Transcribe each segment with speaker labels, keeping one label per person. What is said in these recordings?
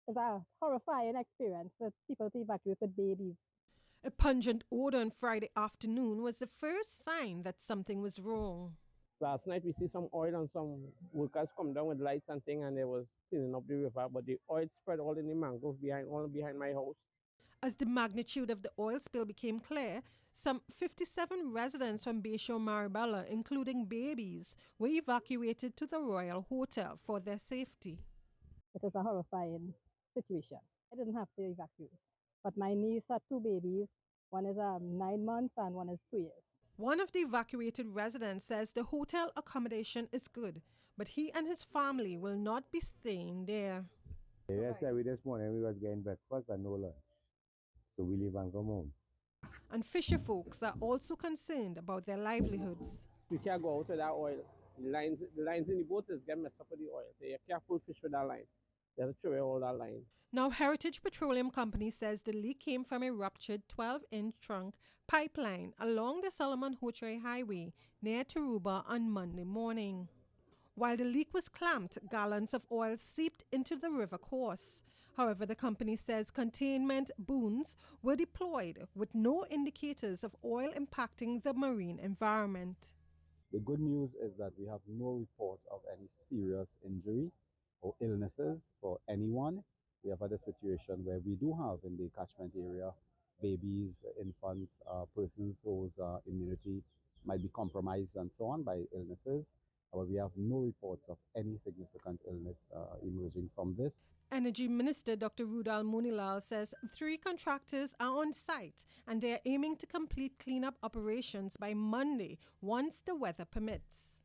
Speaker 1: It's a horrifying experience for people to evacuate with babies.
Speaker 2: A pungent odor on Friday afternoon was the first sign that something was wrong.
Speaker 3: Last night we see some oil and some workers come down with lights and thing and they was cleaning up the river, but the oil spread all in the mangrove behind my house.
Speaker 2: As the magnitude of the oil spill became clear, some 57 residents from Bayshore Marabella, including babies, were evacuated to the Royal Hotel for their safety.
Speaker 1: It is a horrifying situation. I didn't have to evacuate, but my niece had two babies. One is 9 months and one is 2 years.
Speaker 2: One of the evacuated residents says the hotel accommodation is good, but he and his family will not be staying there.
Speaker 4: Yes, we this morning we was getting breakfast and no lunch. So we leave and come home.
Speaker 2: And fisher folks are also concerned about their livelihoods.
Speaker 3: We can't go out with that oil. The lines in the boat is getting messed up with the oil. So you can't pull fish with that line. You have to throw away all that line.
Speaker 2: Now, Heritage Petroleum Company says the leak came from a ruptured 12-inch trunk pipeline along the Solomon-Houtre Highway near Taruba on Monday morning. While the leak was clamped, gallons of oil seeped into the river course. However, the company says containment booms were deployed with no indicators of oil impacting the marine environment.
Speaker 4: The good news is that we have no report of any serious injury or illnesses for anyone. We have had a situation where we do have in the catchment area babies, infants, persons whose immunity might be compromised and so on by illnesses. But we have no reports of any significant illness emerging from this.
Speaker 2: Energy Minister Dr. Rudal Munilal says 3 contractors are on site and they are aiming to complete cleanup operations by Monday once the weather permits.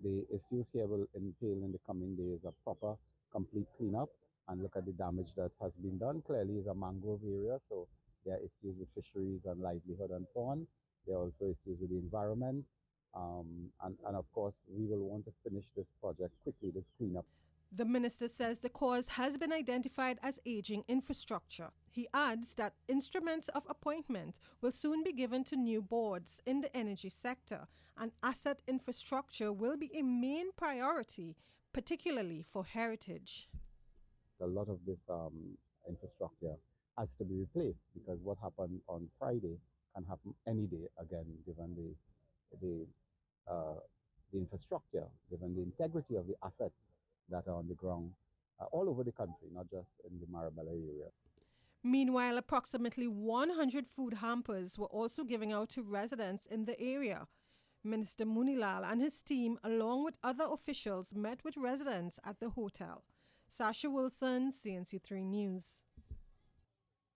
Speaker 4: The issues here will entail in the coming days a proper, complete cleanup and look at the damage that has been done. Clearly, it's a mangrove area, so there are issues with fisheries and livelihood and so on. There are also issues with the environment. And of course, we will want to finish this project quickly, this cleanup.
Speaker 2: The minister says the cause has been identified as aging infrastructure. He adds that instruments of appointment will soon be given to new boards in the energy sector, and asset infrastructure will be a main priority, particularly for heritage.
Speaker 4: A lot of this infrastructure has to be replaced because what happened on Friday can happen any day again, given the infrastructure, given the integrity of the assets that are on the ground all over the country, not just in the Marabella area.
Speaker 2: Meanwhile, approximately 100 food hampers were also given out to residents in the area. Minister Munilal and his team, along with other officials, met with residents at the hotel. Sasha Wilson, CNC3 News.